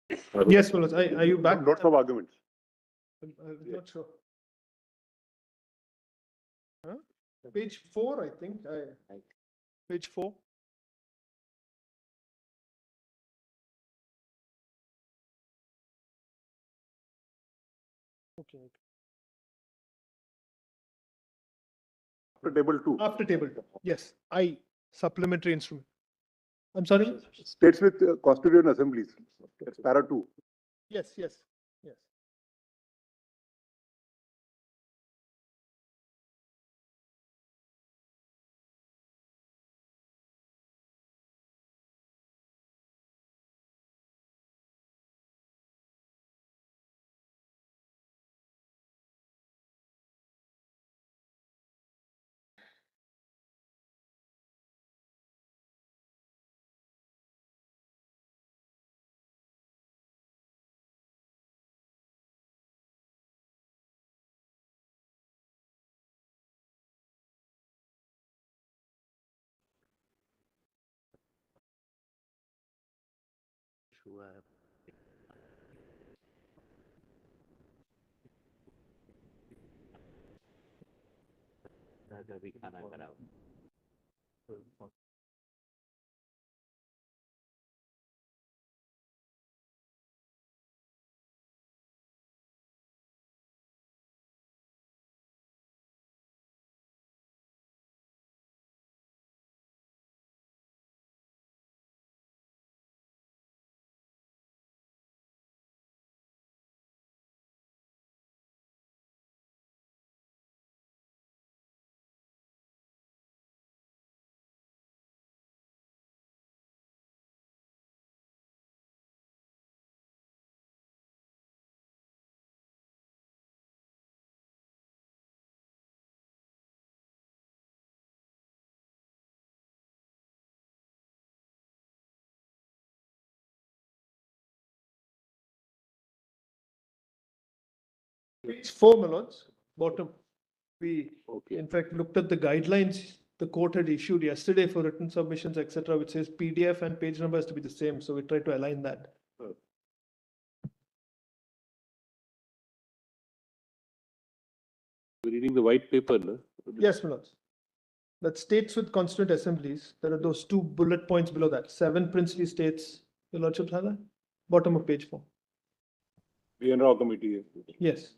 Yes, Manoj. Are you back? Lots of arguments. I'm not sure. Huh? Page 4, I think. Page 4. Okay. After table 2. After table 2. Yes. Supplementary instrument. I'm sorry? States with constituent assemblies. That's para 2. Yes. Page 4, Manoj, bottom. We, in fact, looked at the guidelines the court had issued yesterday for written submissions, etc., which says PDF and page number has to be the same. So we tried to align that. We're reading the white paper, no? Yes, Manoj. That states with constituent assemblies, there are those 2 bullet points below that. 7 princely states. Your Lordship have that? Bottom of page 4. VNRAW committee. Yes.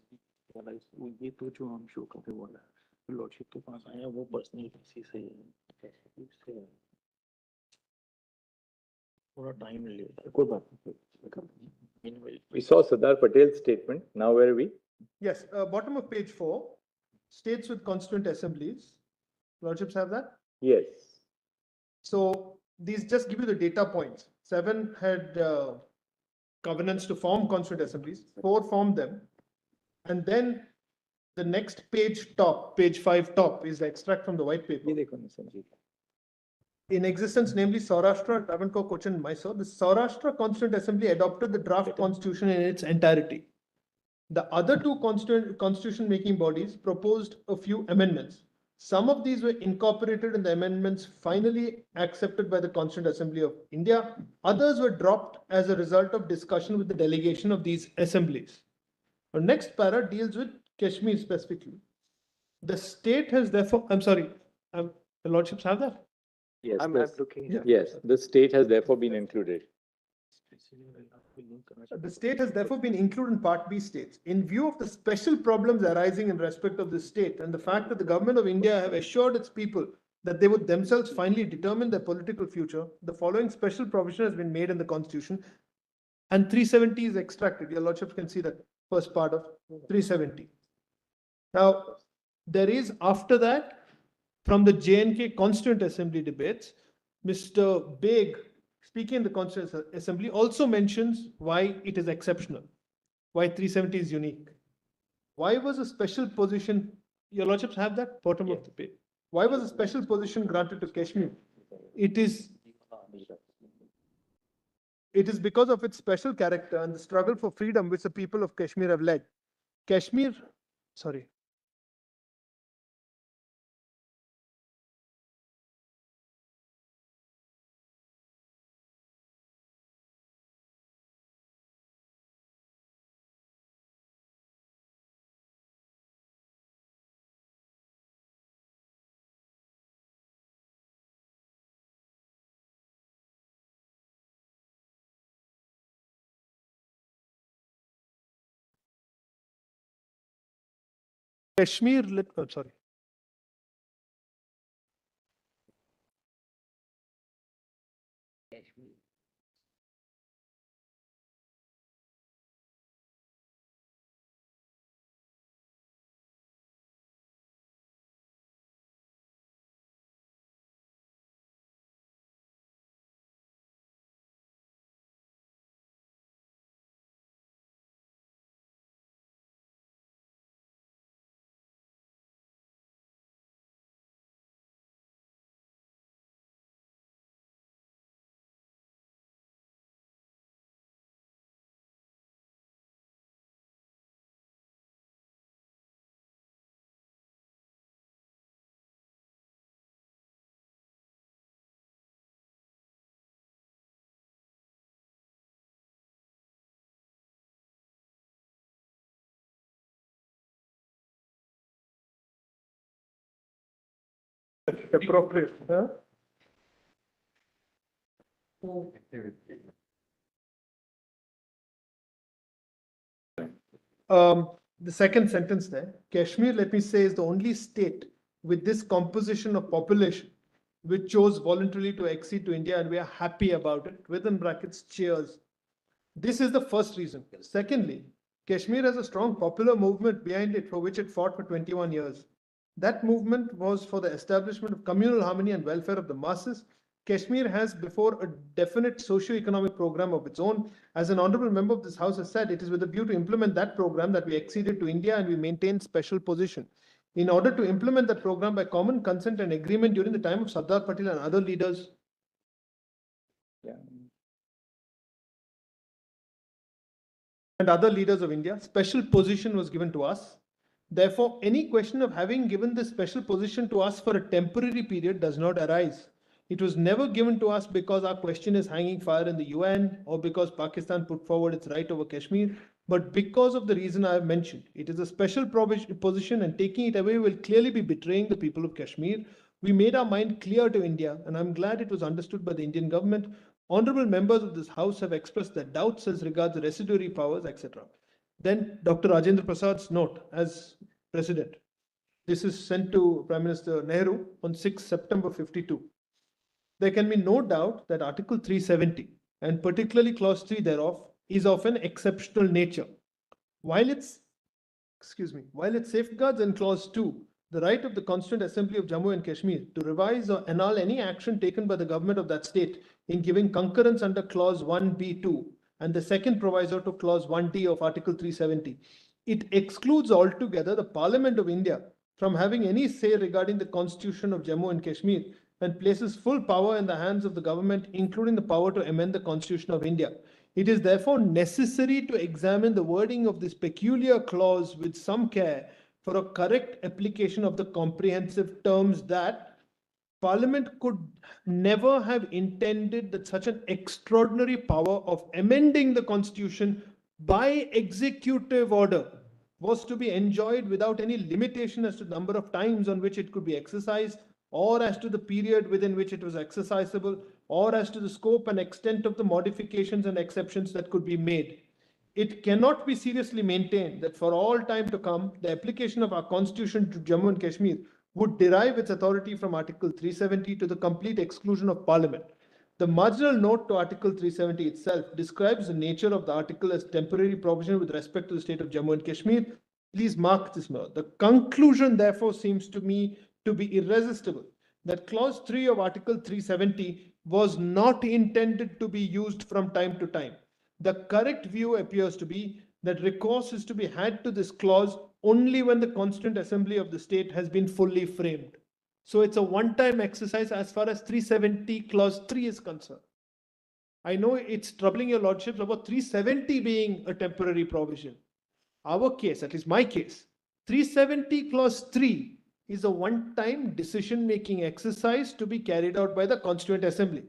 ये तो जो हम show करने वाला है lordship के पास आया वो पर्सनल किसी से थोड़ा टाइम ले कोई बात नहीं. We saw Sardar Patel's statement. Now where are we? Yes, bottom of page 4, states with constituent assemblies. Lordships have that? Yes. So these just give you the data points. 7 had covenants to form constituent assemblies, 4 formed them. And then the next page top, page 5 top, is the extract from the white paper. In existence, namely Saurashtra, Travancore, Cochin, and Mysore, the Saurashtra Constituent Assembly adopted the draft constitution in its entirety. The other 2 constitution-making bodies proposed a few amendments. Some of these were incorporated in the amendments finally accepted by the Constituent Assembly of India. Others were dropped as a result of discussion with the delegation of these assemblies. Our next para deals with Kashmir specifically. The state has therefore, I'm sorry, the Lordships have that? Yes. I'm looking. Yeah. Yes. The state has therefore been included. The state has therefore been included in Part B states. In view of the special problems arising in respect of the state and the fact that the government of India have assured its people that they would themselves finally determine their political future, the following special provision has been made in the Constitution, and 370 is extracted. Your Lordship can see that first part of 370. Now, there is after that, from the J&K Constituent Assembly debates, Mr. Beg, speaking in the Constituent Assembly, also mentions why it is exceptional, why 370 is unique. Why was a special position, your Lordships have that bottom of the page. Why was a special position granted to Kashmir? It is because of its special character and the struggle for freedom which the people of Kashmir have led. Kashmir, sorry. Kashmir, sorry. Appropriate. Huh? The second sentence there, Kashmir, let me say, is the only state with this composition of population which chose voluntarily to accede to India, and we are happy about it. Within brackets, cheers. This is the first reason. Secondly, Kashmir has a strong popular movement behind it for which it fought for 21 years. That movement was for the establishment of communal harmony and welfare of the masses. Kashmir has before a definite socio-economic program of its own. As an honorable member of this house has said, it is with a view to implement that program that we acceded to India and we maintained special position. In order to implement that program by common consent and agreement during the time of Sardar Patel and other leaders. Yeah. And other leaders of India, special position was given to us. Therefore, any question of having given this special position to us for a temporary period does not arise. It was never given to us because our question is hanging fire in the UN or because Pakistan put forward its right over Kashmir, but because of the reason I have mentioned. It is a special position, and taking it away will clearly be betraying the people of Kashmir. We made our mind clear to India, and I'm glad it was understood by the Indian government. Honorable members of this house have expressed their doubts as regards the residuary powers, etc. Then Dr. Rajendra Prasad's note as president. This is sent to Prime Minister Nehru on 6 September 52. There can be no doubt that Article 370, and particularly Clause 3 thereof, is of an exceptional nature. While it safeguards in Clause 2 the right of the Constituent Assembly of Jammu and Kashmir to revise or annul any action taken by the government of that state in giving concurrence under Clause 1B2 and the second proviso to Clause 1D of Article 370. It excludes altogether the Parliament of India from having any say regarding the Constitution of Jammu and Kashmir and places full power in the hands of the government, including the power to amend the Constitution of India. It is therefore necessary to examine the wording of this peculiar clause with some care for a correct application of the comprehensive terms that Parliament could never have intended that such an extraordinary power of amending the Constitution by executive order was to be enjoyed without any limitation as to the number of times on which it could be exercised, or as to the period within which it was exercisable, or as to the scope and extent of the modifications and exceptions that could be made. It cannot be seriously maintained that for all time to come, the application of our Constitution to Jammu and Kashmir would derive its authority from Article 370 to the complete exclusion of Parliament. The marginal note to Article 370 itself describes the nature of the article as temporary provision with respect to the state of Jammu and Kashmir. Please mark this note. The conclusion, therefore, seems to me to be irresistible, that Clause 3 of Article 370 was not intended to be used from time to time. The correct view appears to be that recourse is to be had to this clause only when the Constituent Assembly of the state has been fully framed. So it's a one-time exercise as far as 370 Clause 3 is concerned. I know it's troubling your lordships about 370 being a temporary provision. Our case, at least my case, 370 Clause 3 is a one-time decision-making exercise to be carried out by the Constituent Assembly.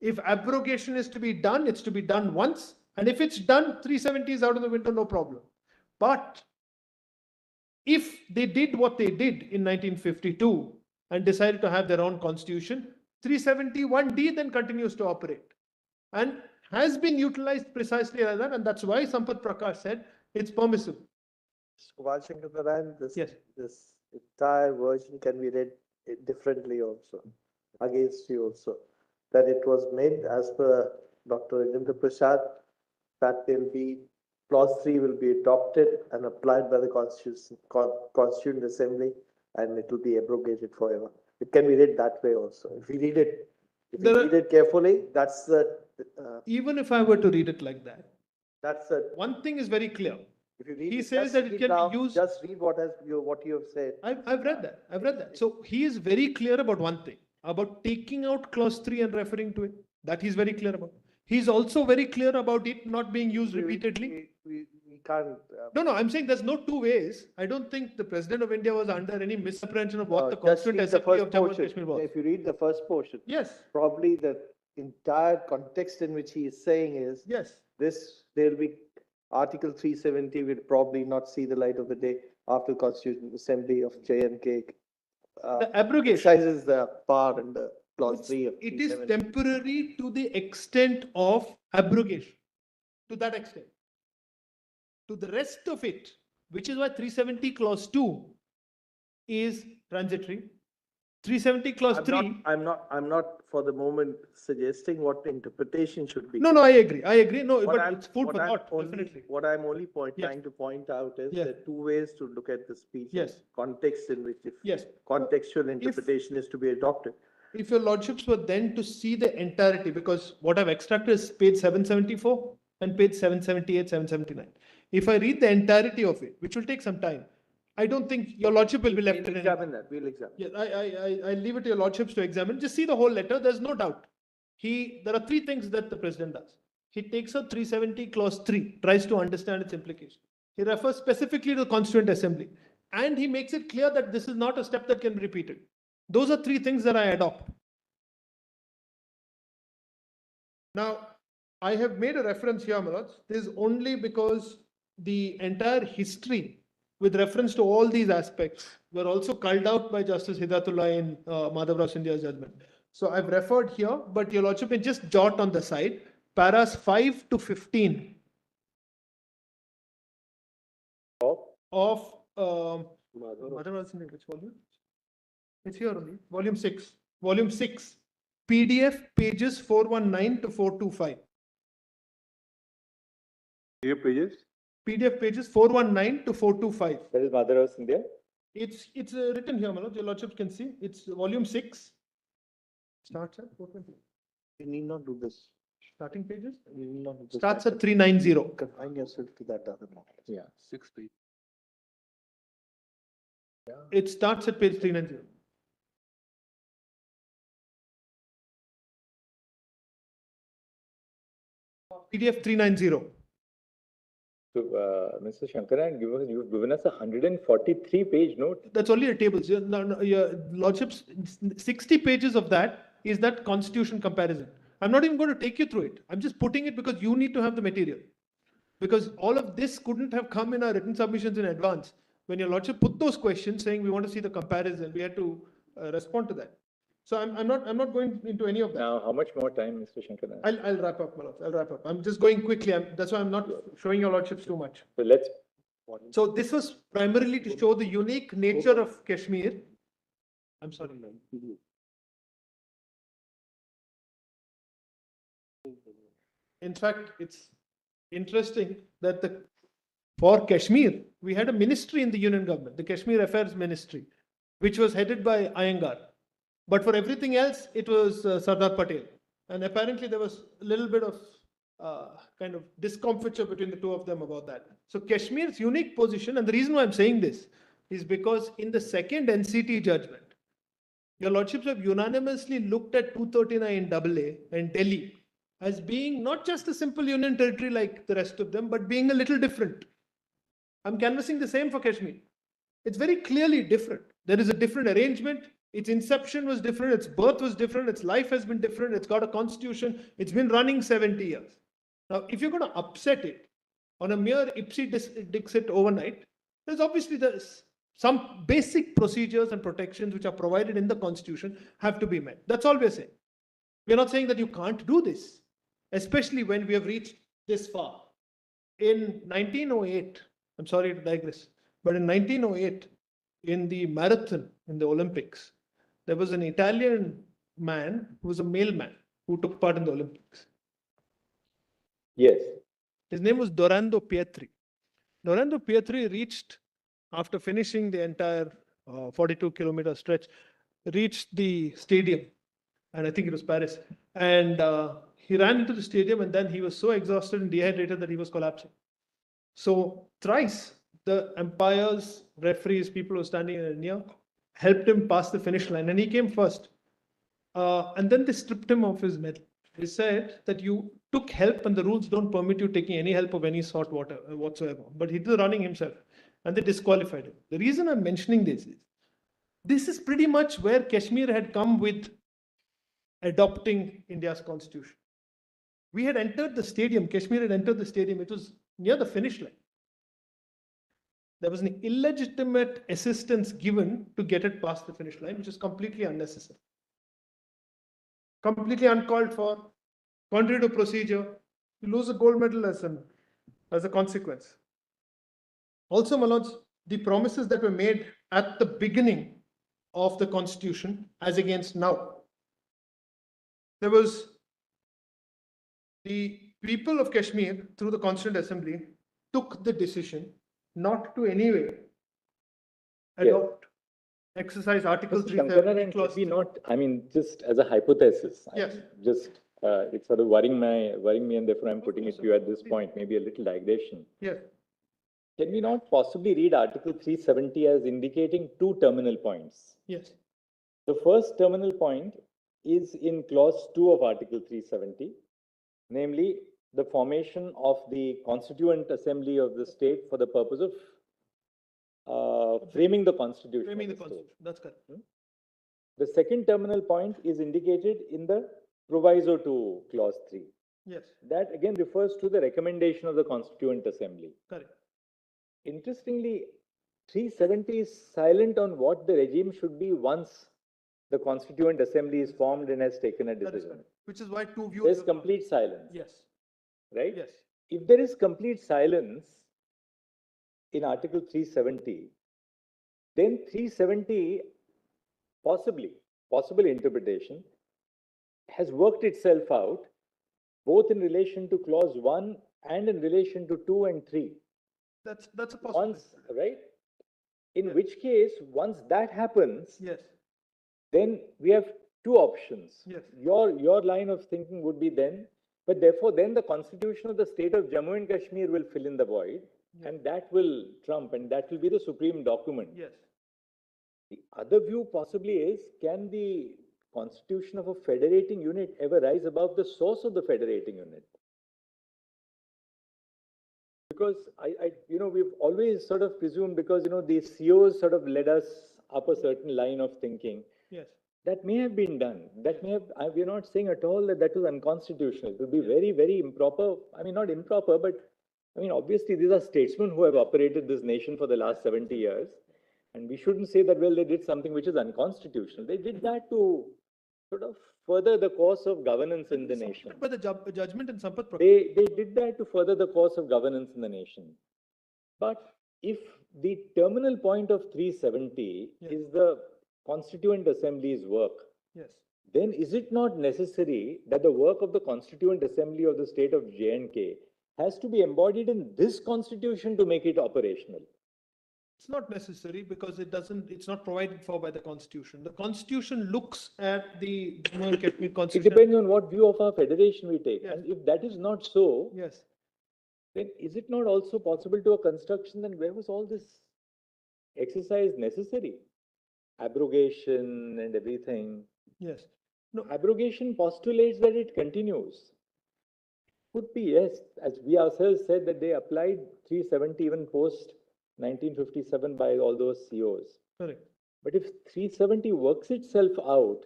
If abrogation is to be done, it's to be done once. And if it's done, 370 is out of the window, no problem. But if they did what they did in 1952 and decided to have their own constitution, 371D then continues to operate and has been utilized precisely like that. And that's why Sampath Prakash said it's permissible. Kumar Shankar Narayan, Yes. this entire version can be read differently also, against you also. That it was made as per Dr. Rajendra Prasad, that will be, clause 3 will be adopted and applied by the Constituent Assembly, and it will be abrogated forever. It can be read that way also. If you read it carefully, that's the, Even if I were to read it like that, that's the, one thing is very clear. if you read He it, says just that it read can now, be used. just read what you have said. I've read that. I've read that. So he is very clear about one thing, about taking out clause 3 and referring to it. That he's very clear about. He's also very clear about it not being used repeatedly. We can't. No, I'm saying there's no two ways. I don't think the President of India was under any misapprehension of what the Just Constituent read the Assembly first of Jammu and portion. Kashmir was. If you read the first portion, Yes, probably the entire context in which he is saying is yes. this, there'll be Article 370 will probably not see the light of the day after Constituent Assembly of J&K. The abrogation. Exercises the power under clause 3 of It is 370. temporary to the extent of abrogation. To that extent. To the rest of it, which is why 370 clause 2 is transitory. 370 clause 3. I'm not for the moment suggesting what the interpretation should be. No, I agree. No, but it's food for thought, definitely. What I'm only Yes. trying to point out is Yes. there are two ways to look at the speech. Yes. Context in which, if Yes. contextual interpretation is to be adopted. If your lordships were then to see the entirety, because what I've extracted is page 774 and page 778, 779. If I read the entirety of it, which will take some time, I don't think your lordship will be left in any. We'll examine. Yeah, I leave it to your lordships to examine. Just see the whole letter. There's no doubt. There are three things that the president does. He takes out 370 clause 3, tries to understand its implication. He refers specifically to the Constituent Assembly, and he makes it clear that this is not a step that can be repeated. Those are three things that I adopt. Now, I have made a reference here, Manoj. This is only because the entire history with reference to all these aspects were also culled out by Justice Hidatullah in Madhavrao Scindia's judgment. So I've referred here, but your lordship may just jot on the side, paras 5 to 15 of Madhavrao Scindia, which volume? It's here only, volume 6. Volume 6, PDF pages 419 to 425. Here pages. PDF pages 419 to 425. That is Mother of India. It's written here, Manoj. Your lordship can see. It's volume 6. Starts at 420. You need not do this. Starting pages? You need not do this. Starts at 390. Confine yourself to that other one. Yeah, 6 pages. It starts at page 390. PDF 390. So, Mr. Shankaran, you've given us a 143-page note. That's only the tables. Your lordship's 60 pages of that is that constitution comparison. I'm not even going to take you through it. I'm just putting it because you need to have the material. Because all of this couldn't have come in our written submissions in advance. When your lordship put those questions saying we want to see the comparison, we had to respond to that. So I'm not going into any of that. Now, how much more time, Mr. Shankaran? I'll wrap up, Manoj. I'll wrap up. I'm just going quickly. That's why I'm not showing your lordships too much. So let's. So this was primarily to show the unique nature of Kashmir. I'm sorry. In fact, it's interesting that for Kashmir, we had a ministry in the union government, the Kashmir Affairs Ministry, which was headed by Iyengar. But for everything else, it was Sardar Patel. And apparently there was a little bit of kind of discomfiture between the two of them about that. So Kashmir's unique position, and the reason why I'm saying this is because in the second NCT judgment, your lordships have unanimously looked at 239 AA and Delhi as being not just a simple union territory like the rest of them, but being a little different. I'm canvassing the same for Kashmir. It's very clearly different. There is a different arrangement. Its inception was different. Its birth was different. Its life has been different. It's got a constitution. It's been running 70 years. Now, if you're going to upset it on a mere ipsi dixit overnight, there's obviously some basic procedures and protections which are provided in the constitution have to be met. That's all we're saying. We're not saying that you can't do this, especially when we have reached this far. In 1908, I'm sorry to digress, But in 1908, in the marathon in the Olympics, there was an Italian man who was a male man who took part in the Olympics. Yes. His name was Dorando Pietri. Dorando Pietri reached, after finishing the entire 42-kilometer stretch, reached the stadium, and I think it was Paris. And he ran into the stadium, and then he was so exhausted and dehydrated that he was collapsing. So thrice, the umpires, referees, people who were standing near, helped him pass the finish line, and he came first. And then they stripped him of his medal. They said that you took help, and the rules don't permit you taking any help of any sort whatsoever. But he did the running himself, and they disqualified him. The reason I'm mentioning this is pretty much where Kashmir had come with adopting India's constitution. We had entered the stadium, Kashmir had entered the stadium, it was near the finish line. There was an illegitimate assistance given to get it past the finish line, which is completely unnecessary. Completely uncalled for, contrary to procedure. You lose a gold medal as a consequence. Also, Manoj, the promises that were made at the beginning of the constitution as against now. There was the people of Kashmir through the Constituent Assembly took the decision not to anyway adopt, exercise Article 370 clause. Maybe not, I mean, just as a hypothesis. Yes. It's sort of worrying me, and therefore I'm putting it to you at this point, maybe a little digression. Yes. Can we not possibly read Article 370 as indicating two terminal points? Yes. The first terminal point is in clause 2 of Article 370, namely the formation of the Constituent Assembly of the state for the purpose of framing the Constitution. Framing the Constitution, that's correct. The second terminal point is indicated in the proviso to clause 3. Yes. That again refers to the recommendation of the Constituent Assembly. Correct. Interestingly, 370 is silent on what the regime should be once the Constituent Assembly is formed and has taken a That is decision. correct. Which is why two views. There's complete silence. Yes. Right? Yes. If there is complete silence in Article 370, then 370 possible interpretation has worked itself out both in relation to clause 1 and in relation to 2 and 3. That's a possibility. Right? In Yes. which case, once that happens, Yes. then we have two options. Yes. Your line of thinking would be then, but therefore then the constitution of the state of Jammu and Kashmir will fill in the void, and that will trump, and that will be the supreme document. Yes. The other view possibly is, can the constitution of a federating unit ever rise above the source of the federating unit? Because we've always sort of presumed, because, the COs sort of led us up a certain line of thinking. Yes. That may have been done. That may have, we're not saying at all that that was unconstitutional. It would be very, very improper. I mean, not improper, but I mean, obviously these are statesmen who have operated this nation for the last 70 years. And we shouldn't say that, well, they did something which is unconstitutional. They did that to sort of further the course of governance in the nation. But the judgment in Sampath They did that to further the course of governance in the nation. But if the terminal point of 370 Yes. is the Constituent Assembly's work, Yes. then is it not necessary that the work of the Constituent Assembly of the state of J&K has to be embodied in this constitution to make it operational? It's not necessary because it's not provided for by the Constitution. The Constitution looks at the Jammu and Kashmir It Constitution. depends on what view of our federation we take. Yes. And if that is not so, Yes. then is it not also possible to a construction, then where was all this exercise necessary? Abrogation and everything. Yes. No. Abrogation postulates that it continues. Could be, yes, as we ourselves said that they applied 370 even post 1957 by all those COs. Correct. But if 370 works itself out,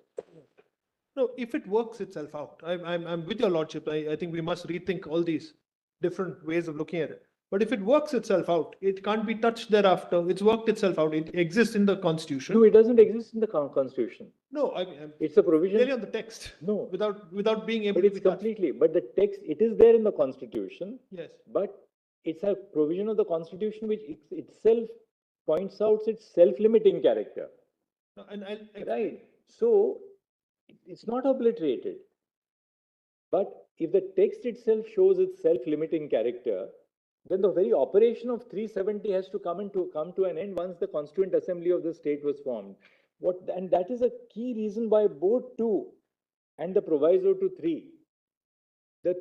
No, if it works itself out, I'm with your lordship. I think we must rethink all these different ways of looking at it. But if it works itself out, it can't be touched thereafter. It's worked itself out. It exists in the Constitution. no, it doesn't exist in the Constitution. No, I'm It's a provision. clearly on the text. No. Without being able But to it's be touched. completely, but the text, it is there in the Constitution, Yes. but it's a provision of the Constitution which itself points out its self-limiting character. No, and Right. So it's not obliterated. But if the text itself shows its self-limiting character, then the very operation of 370 has to come to an end once the Constituent Assembly of the state was formed. And that is a key reason why both 2 and the proviso to 3, that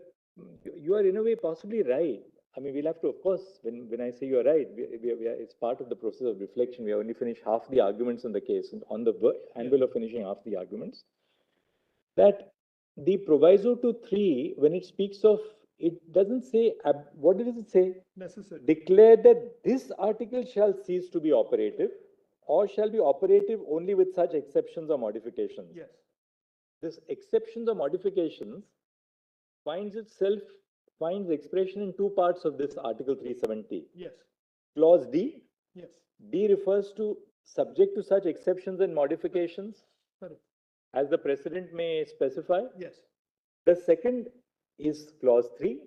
you are in a way possibly right. I mean, we'll have to, of course, when I say you're right, it's part of the process of reflection. We only finished half the arguments on the case, on the anvil of finishing half the arguments. That the proviso to 3, when it speaks of, it doesn't say, what does it say? necessary. Declare that this article shall cease to be operative or shall be operative only with such exceptions or modifications. Yes. This exceptions or modifications finds expression in 2 parts of this Article 370. Yes. Clause D. Yes. D refers to subject to such exceptions and modifications Correct. as the President may specify. Yes. The second is Clause 3.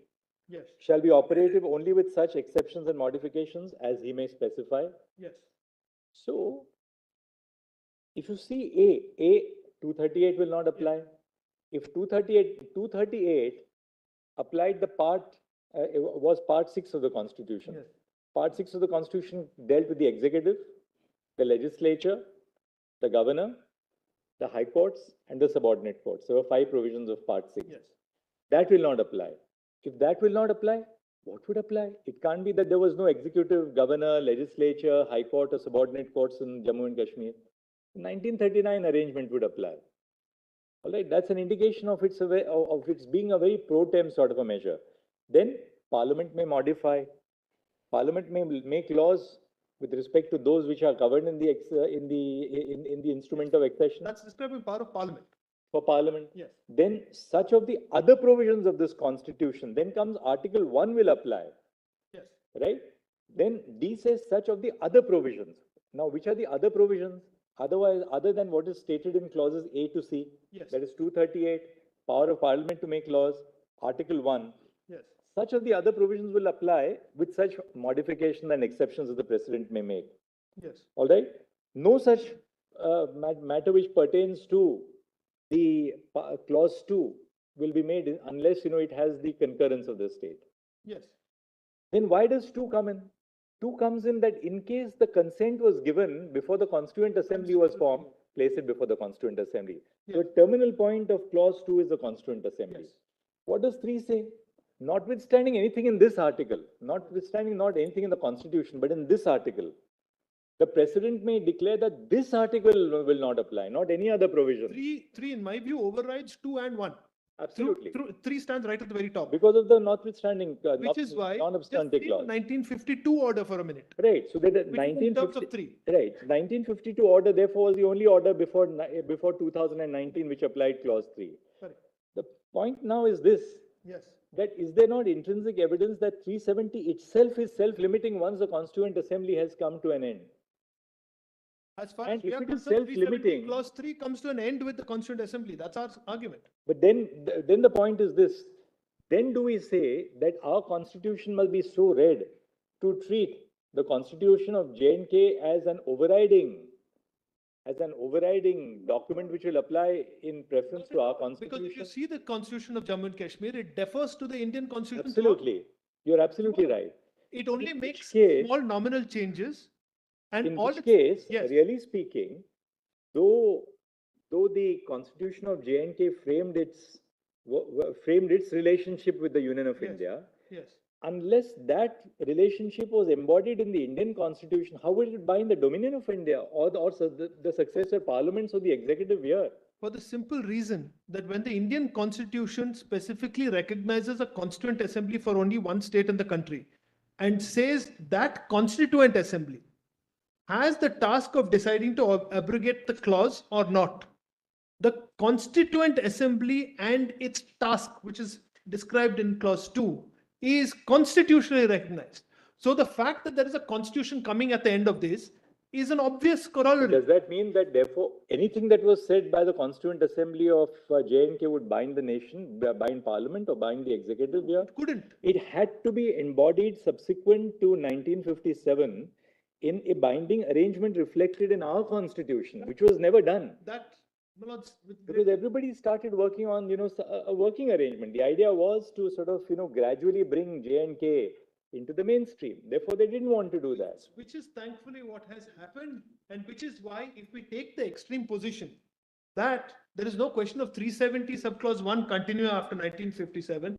Yes. Shall be operative only with such exceptions and modifications as he may specify. Yes. So, if you see A 238 will not apply. If 238 applied the was part 6 of the Constitution. Yes. Part 6 of the Constitution dealt with the executive, the legislature, the governor, the high courts, and the subordinate courts. There were 5 provisions of part 6. Yes. That will not apply. If that will not apply, what would apply? It can't be that there was no executive, governor, legislature, high court, or subordinate courts in Jammu and Kashmir. 1939 arrangement would apply. All right, that's an indication of its being a very pro tem sort of a measure. Then Parliament may modify. Parliament may make laws with respect to those which are governed in the instrument of accession. That's describing power of Parliament. For Parliament. Yes. Then such of the other provisions of this Constitution, then comes Article 1 will apply. Yes. Right? Then D says such of the other provisions. Now, which are the other provisions? Other than what is stated in clauses A to C. Yes. That is 238, power of Parliament to make laws, Article 1. Yes. Such of the other provisions will apply with such modifications and exceptions that the President may make. Yes. All right? No such matter which pertains to the clause 2 will be made unless, it has the concurrence of the state. Yes. Then why does 2 come in? 2 comes in that in case the consent was given before the Constituent Assembly was formed, place it before the Constituent Assembly. Yes. So terminal point of clause 2 is the Constituent Assembly. Yes. What does 3 say? Notwithstanding anything in this article, notwithstanding not anything in the Constitution, but in this article, the President may declare that this article will not apply, not any other provision. 3 in my view overrides 2 and 1. Absolutely. 3 stands right at the very top. Because of the notwithstanding, Which is why, non-obstante just clause. 1952 order for a minute. Right. So that In terms of 3. Right. 1952 order, therefore, was the only order before 2019 which applied clause 3. Correct. The point now is this, Yes. that is there not intrinsic evidence that 370 itself is self-limiting once the Constituent Assembly has come to an end? As far And as we if are it is concerned, 370 self-limiting- clause 3 comes to an end with the Constituent Assembly. That's our argument. But then the point is this, then do we say that our constitution must be so read to treat the constitution of J&K as an overriding document which will apply in preference to our Because if you constitution? see the Constitution of Jammu and Kashmir, it differs to the Indian Constitution. Absolutely. You're absolutely right. It only In makes which case- small nominal changes. And In all which its- case, yes. really speaking, though the constitution of J&K framed its relationship with the Union of Yes. India, Yes. unless that relationship was embodied in the Indian constitution, how will it bind the Dominion of India or the successor parliaments of the executive here? For the simple reason that when the Indian Constitution specifically recognizes a Constituent Assembly for only one state in the country and says that Constituent Assembly has the task of deciding to abrogate the clause or not, the Constituent Assembly and its task, which is described in clause 2, is constitutionally recognized. So the fact that there is a constitution coming at the end of this is an obvious corollary. Does that mean that therefore anything that was said by the Constituent Assembly of J&K would bind the nation, bind Parliament or bind the executive here? Couldn't. It had to be embodied subsequent to 1957 in a binding arrangement reflected in our constitution, which was never done. That, Manoj, with Because everybody started working on, a working arrangement. The idea was to sort of, gradually bring J&K into the mainstream. Therefore, they didn't want to do that. which is thankfully what has happened, and which is why if we take the extreme position that there is no question of 370 subclause 1 continue after 1957,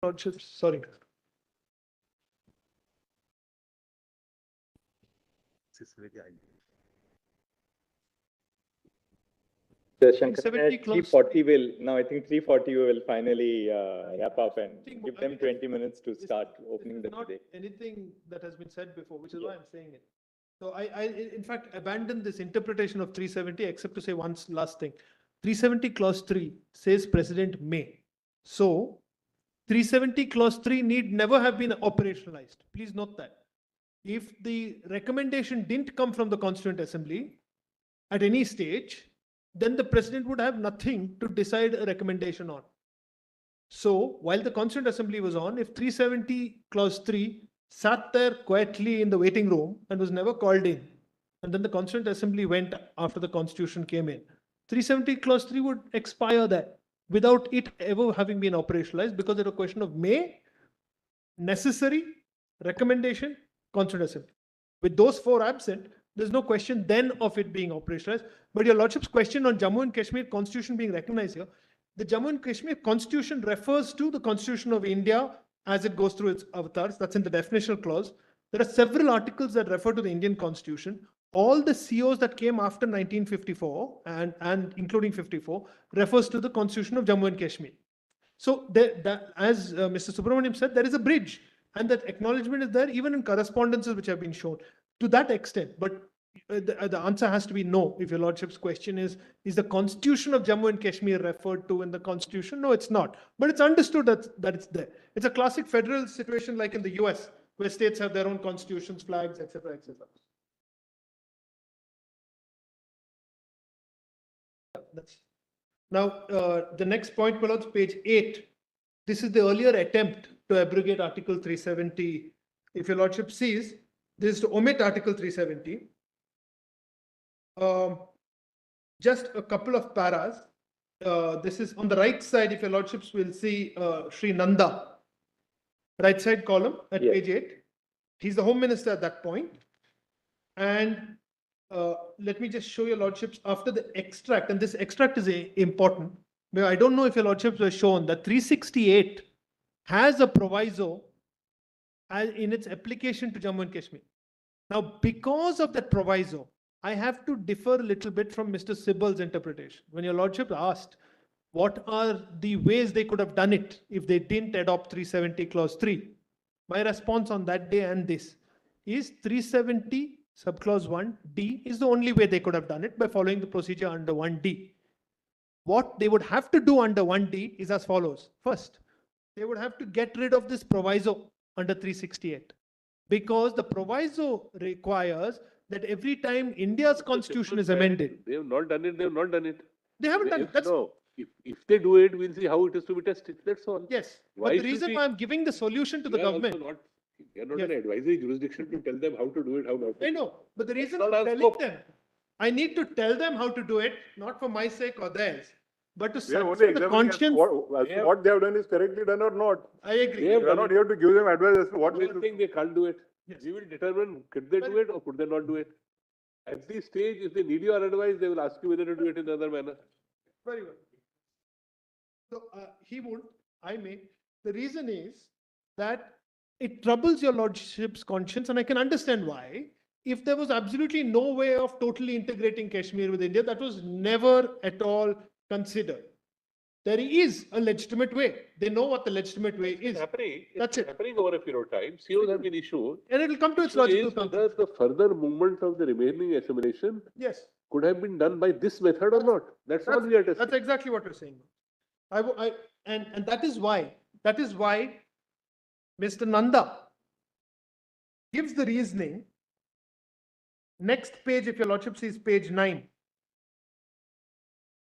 Lordships, sorry. So Shankar, 370 at clause 340 will, now I think 340 we will finally wrap up and Think- give I them mean, 20 minutes to This- start this opening is the not debate. anything that has been said before, which is why I'm saying it. So I in fact abandon this interpretation of 370, except to say one last thing. 370 clause 3 says president may. So 370 clause 3 need never have been operationalized. Please note that. If the recommendation didn't come from the Constituent Assembly at any stage, then the president would have nothing to decide a recommendation on. So while the Constituent Assembly was on, if 370 clause 3 sat there quietly in the waiting room and was never called in, and then the Constituent Assembly went after the Constitution came in, 370 clause 3 would expire there without it ever having been operationalized, because it's a question of may, necessary, recommendation, Constituent Assembly. With those four absent, there's no question then of it being operationalized. But your Lordship's question on Jammu and Kashmir Constitution being recognized here, the Jammu and Kashmir Constitution refers to the Constitution of India as it goes through its avatars. That's in the definitional clause. There are several articles that refer to the Indian Constitution. All the COs that came after 1954 and including 54 refers to the Constitution of Jammu and Kashmir. So as Mr. Subramaniam said, there is a bridge, and that acknowledgement is there even in correspondences which have been shown to that extent. But the answer has to be no. If your Lordship's question is the Constitution of Jammu and Kashmir referred to in the Constitution? No, it's not. But it's understood that it's there. It's a classic federal situation like in the US, where states have their own constitutions, flags, etc., etc. Now, the next point, my lords, page 8. This is the earlier attempt to abrogate Article 370. If your Lordship sees, this is to omit Article 370. Just a couple of paras. This is on the right side, if your Lordships will see Sri Nanda, right side column at Yes. page 8. He's the Home Minister at that point. And let me just show your Lordships after the extract, and this extract is important. But I don't know if your Lordships were shown that 368 has a proviso in its application to Jammu and Kashmir. Now, because of that proviso, I have to differ a little bit from Mr. Sibal's interpretation. When your Lordship asked, what are the ways they could have done it if they didn't adopt 370 clause 3? My response on that day and this is 370 subclause 1D is the only way they could have done it, by following the procedure under 1D. What they would have to do under 1D is as follows. First, they would have to get rid of this proviso under 368, because the proviso requires that every time India's constitution is amended. They have not done it, they have not done it. They haven't done it. That's, No, if they do it, we'll see how it is to be tested, that's all. yes. Why But the should reason we- why I'm giving the solution to the We are also government. not- We are not Yes. an advisory jurisdiction to tell them how to do it, how not to. I know, but the reason not I'm our telling scope. them, I need to tell them how to do it, not for my sake or theirs, but to We are only satisfy the examining as conscience. what they have done is correctly done or not. I agree. We are not here to give them advice as to what We they are should. saying they can't do it. Yes. We will determine, could they do it or could they not do it? At this stage, if they need your advice, they will ask you whether to do it in another manner. Very well. So he would, I may. The reason is that it troubles your Lordship's conscience, and I can understand why. If there was absolutely no way of totally integrating Kashmir with India, that was never at all considered. There is a legitimate way. They know what the legitimate way is. That's it. Happening over a period of time. COs have been issued. And it will come to its So logical is conclusion. whether the further movement of the remaining assimilation Yes. could have been done by this method or not. That's all we are testing. That's exactly what we're saying. And that is why Mr. Nanda gives the reasoning. Next page, if your Lordship sees page 9.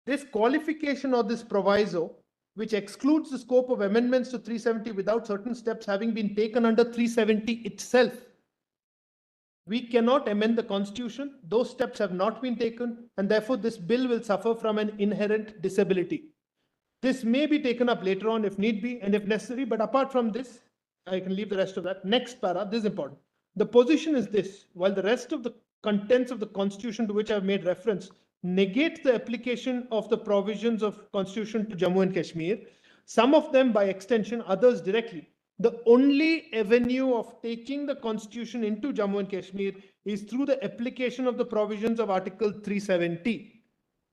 This qualification or this proviso, which excludes the scope of amendments to 370 without certain steps having been taken under 370 itself. We cannot amend the constitution. Those steps have not been taken, and therefore this bill will suffer from an inherent disability. This may be taken up later on if need be and if necessary, but apart from this, I can leave the rest of that. Next para, this is important. The position is this: while the rest of the contents of the constitution to which I have made reference negate the application of the provisions of constitution to Jammu and Kashmir, some of them by extension, others directly. The only avenue of taking the constitution into Jammu and Kashmir is through the application of the provisions of Article 370.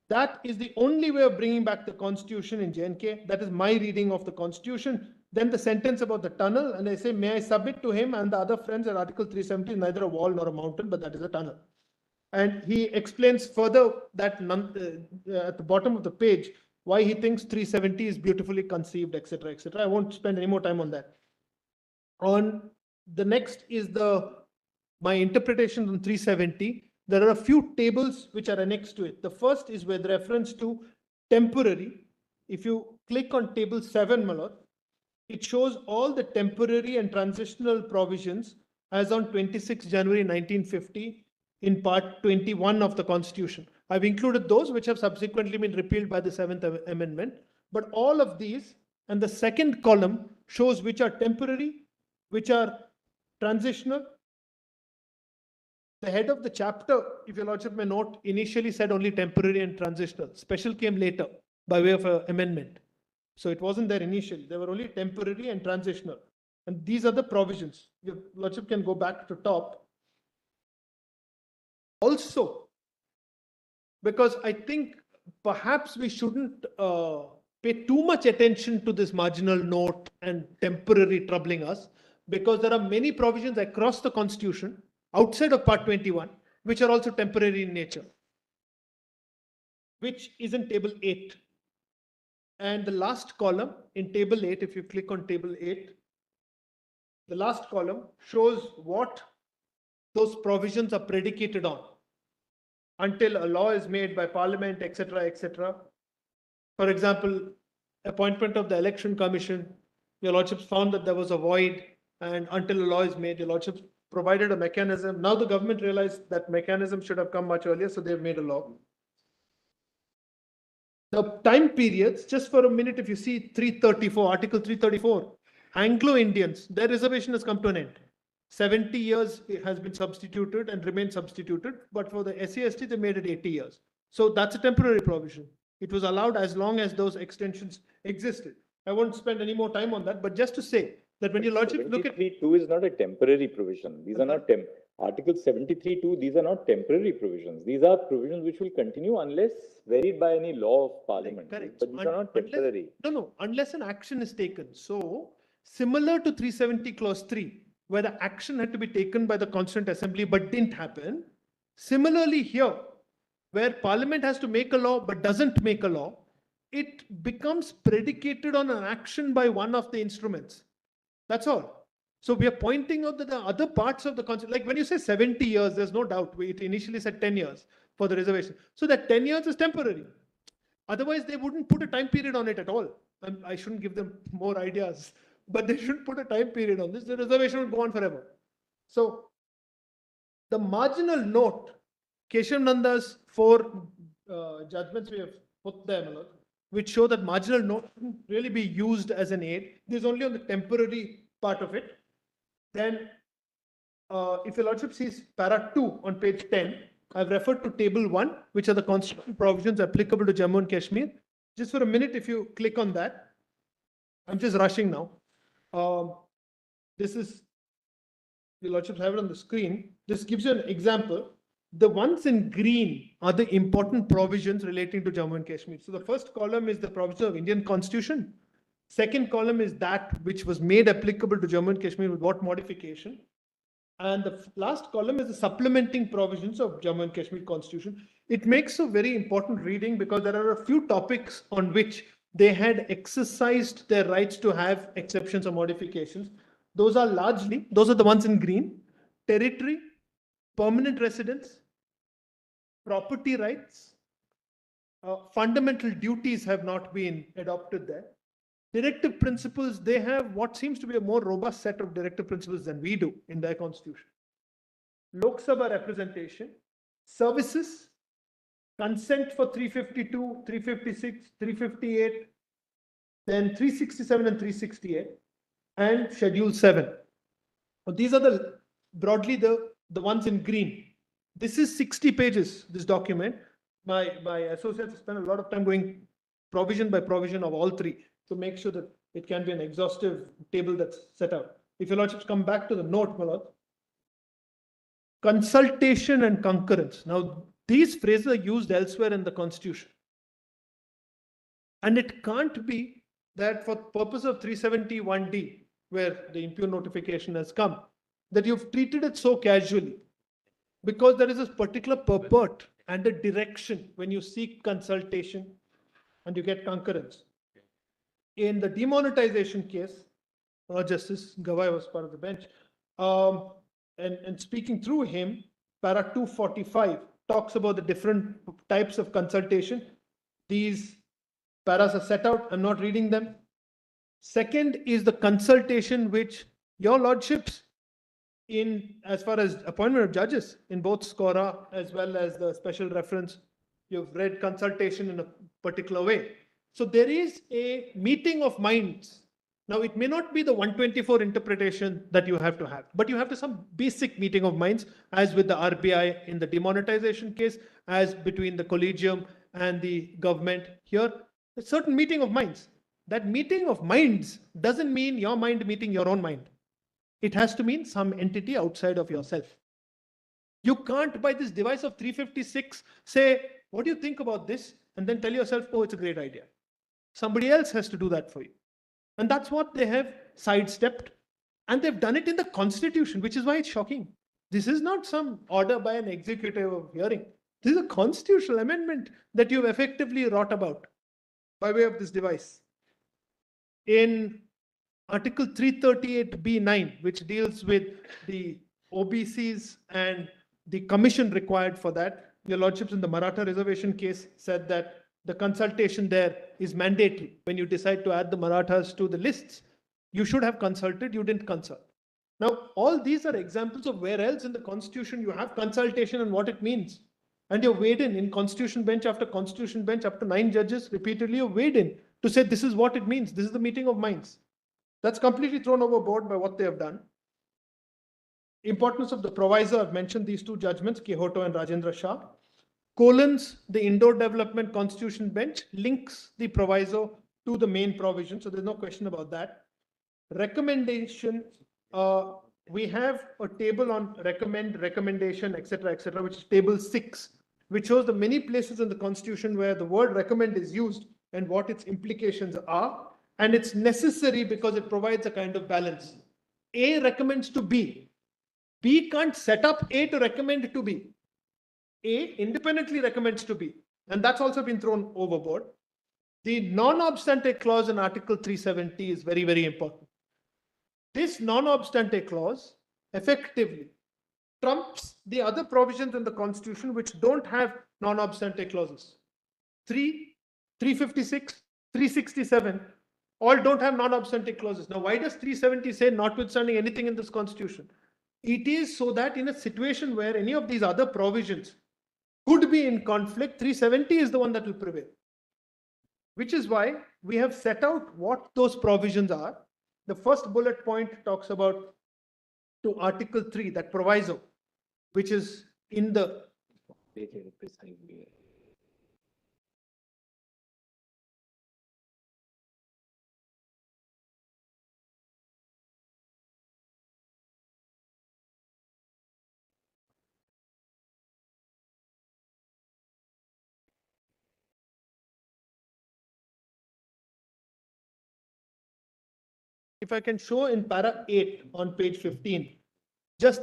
That is the only way of bringing back the constitution in J&K. That is my reading of the constitution. Then the sentence about the tunnel, and I say, may I submit to him and the other friends that Article 370 is neither a wall nor a mountain, but that is a tunnel. And he explains further that at the bottom of the page, why he thinks 370 is beautifully conceived, etc., etc. I won't spend any more time on that. On the next is my interpretation on 370. There are a few tables which are annexed to it. The first is with reference to temporary. If you click on table 7, Malor, it shows all the temporary and transitional provisions as on 26 January 1950 in part 21 of the Constitution. I've included those which have subsequently been repealed by the 7th Amendment. But all of these, and the second column shows which are temporary, which are transitional. The head of the chapter, if your lordship may note, initially said only temporary and transitional. Special came later by way of an amendment. So it wasn't there initially. They were only temporary and transitional. And these are the provisions. Your lordship can go back to top. Also, because I think perhaps we shouldn't pay too much attention to this marginal note and temporary troubling us, because there are many provisions across the Constitution outside of Part 21, which are also temporary in nature, which is in Table 8. And the last column in Table 8, if you click on Table 8, the last column shows what those provisions are predicated on until a law is made by Parliament, etc., etc. For example, appointment of the Election Commission, your lordships found that there was a void, and until a law is made, your lordships provided a mechanism. Now the government realized that mechanism should have come much earlier, so they've made a law. The time periods, just for a minute, if you see 334, Article 334, Anglo-Indians, their reservation has come to an end. 70 years has been substituted and remains substituted, but for the SC/ST, they made it 80 years. So that's a temporary provision. It was allowed as long as those extensions existed. I won't spend any more time on that, but just to say that when your lordship look at 73(2) is not a temporary provision. These are not Article 73(2), these are not temporary provisions. These are provisions which will continue unless varied by any law of Parliament. Correct. But these are not temporary. No, unless an action is taken. So similar to 370 clause 3, where the action had to be taken by the Constituent Assembly but didn't happen. Similarly here, where Parliament has to make a law but doesn't make a law, it becomes predicated on an action by one of the instruments. That's all. So we are pointing out that the other parts of the Constitution, like when you say 70 years, there's no doubt. It initially said 10 years for the reservation. So that 10 years is temporary. Otherwise, they wouldn't put a time period on it at all. I shouldn't give them more ideas, but they shouldn't put a time period on this. The reservation would go on forever. So the marginal note, Keshav Nanda's 4 judgments we have put there, which show that marginal note can really be used as an aid. This is only on the temporary part of it. Then, if your lordship sees para 2 on page 10, I've referred to table 1, which are the constitutional provisions applicable to Jammu and Kashmir. Just for a minute, if you click on that, I'm just rushing now. This is, your lordships have it on the screen. This gives you an example. The ones in green are the important provisions relating to Jammu and Kashmir. So the first column is the provision of Indian Constitution. Second column is that which was made applicable to Jammu and Kashmir with what modification. And the last column is the supplementing provisions of Jammu and Kashmir Constitution. It makes a very important reading because there are a few topics on which they had exercised their rights to have exceptions or modifications. Those are the ones in green: territory, permanent residence, property rights, fundamental duties have not been adopted there. Directive principles, they have what seems to be a more robust set of directive principles than we do in their constitution. Lok Sabha representation, services, consent for 352, 356, 358, then 367 and 368, and Schedule 7. So these are broadly the ones in green. This is 60 pages, this document. My associates spent a lot of time going provision by provision of all three. to make sure that it can be an exhaustive table that's set out. If your lordships come back to the note, my lord, consultation and concurrence. Now, these phrases are used elsewhere in the Constitution. And it can't be that for purpose of 371D, where the impugn notification has come, that you've treated it so casually. Because there is this particular purport and a direction when you seek consultation and you get concurrence. In the demonetization case, Justice Gawai was part of the bench, and speaking through him, para 245 talks about the different types of consultation. These paras are set out. I'm not reading them. Second is the consultation which your lordships, in as far as appointment of judges in both SCORA as well as the special reference, you've read consultation in a particular way. So there is a meeting of minds. Now, it may not be the 124 interpretation that you have to have, but you have to some basic meeting of minds, as with the RBI in the demonetization case, as between the collegium and the government here, a certain meeting of minds. That meeting of minds doesn't mean your mind meeting your own mind. It has to mean some entity outside of yourself. You can't, by this device of 356, say, what do you think about this? And then tell yourself, oh, it's a great idea. Somebody else has to do that for you. And that's what they have sidestepped. And they've done it in the Constitution, which is why it's shocking. This is not some order by an executive of hearing. This is a constitutional amendment that you've effectively wrought about by way of this device. In Article 338B9, which deals with the OBCs and the commission required for that, your lordships in the Maratha reservation case said that the consultation there is mandatory. When you decide to add the Marathas to the lists, you should have consulted, you didn't consult. Now, all these are examples of where else in the Constitution you have consultation and what it means. And you're weighed in Constitution bench after Constitution bench, up to 9 judges, repeatedly you're weighed in to say this is what it means, this is the meeting of minds. That's completely thrown overboard by what they have done. Importance of the provisor, I've mentioned these two judgments, Quixote and Rajendra Shah. Colons, the Indo Development Constitution bench, links the proviso to the main provision, so there's no question about that. Recommendation, we have a table on recommendation, etc., which is table 6, which shows the many places in the Constitution where the word recommend is used and what its implications are. And it's necessary because it provides a kind of balance. A recommends to B. B can't set up A to recommend to B. A independently recommends to B. And that's also been thrown overboard. The non-obstante clause in Article 370 is very, very important. This non-obstante clause effectively trumps the other provisions in the Constitution which don't have non-obstante clauses. 356, 367, all don't have non-obstante clauses. Now, why does 370 say notwithstanding anything in this Constitution? It is so that in a situation where any of these other provisions could be in conflict, 370 is the one that will prevail. Which is why we have set out what those provisions are. The first bullet point talks about to Article 3, that proviso, which is in the if I can show in para 8 on page 15, just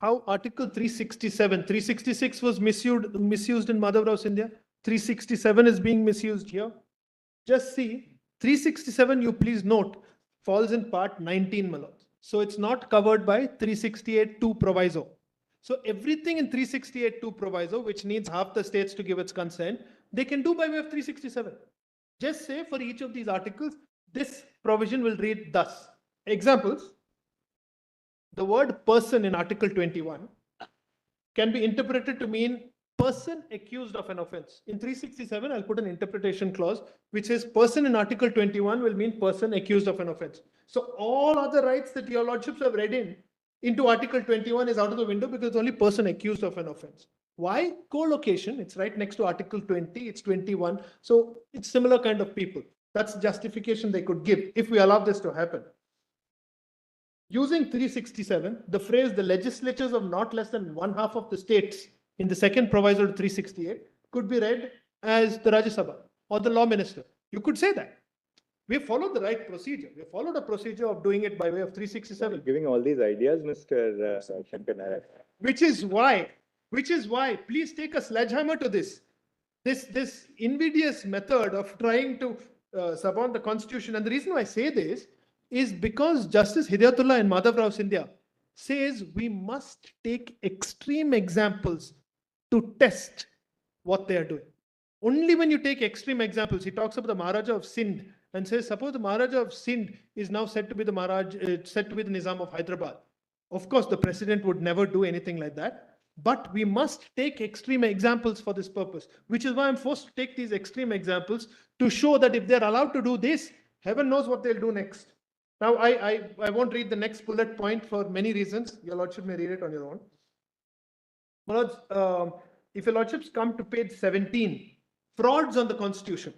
how Article 366 was misused in Madhav India. 367 is being misused here. Just see, 367, you please note, falls in part 19, my lords. So it's not covered by 368(2) proviso. So everything in 368(2) proviso, which needs half the states to give its consent, they can do by way of 367. Just say for each of these articles, this provision will read thus. Examples. The word person in Article 21 can be interpreted to mean person accused of an offense. In 367, I'll put an interpretation clause which says person in Article 21 will mean person accused of an offense. So all other rights that your lordships have read into Article 21 is out of the window because it's only person accused of an offense. Why? Co-location, it's right next to Article 20, it's 21. So it's similar kind of people. That's justification they could give if we allow this to happen. Using 367, the phrase the legislatures of not less than one half of the states in the second proviso to 368 could be read as the Rajya Sabha or the law minister. You could say that. We have followed the right procedure. We have followed a procedure of doing it by way of 367. Giving all these ideas, Mr. Shankar. Which is why, please take a sledgehammer to this invidious method of trying to suborn the constitution. And the reason why I say this is because Justice Hidayatullah in Madhav Rao Scindia says we must take extreme examples to test what they are doing. Only when you take extreme examples, he talks about the Maharaja of Sindh and says, suppose the Maharaja of Sindh is now said to be the said to be the Nizam of Hyderabad. Of course, the president would never do anything like that, but we must take extreme examples for this purpose, which is why I'm forced to take these extreme examples to show that if they're allowed to do this, heaven knows what they'll do next. Now, I won't read the next bullet point for many reasons. Your Lordship may read it on your own. My Lords, if your Lordships come to page 17, frauds on the Constitution.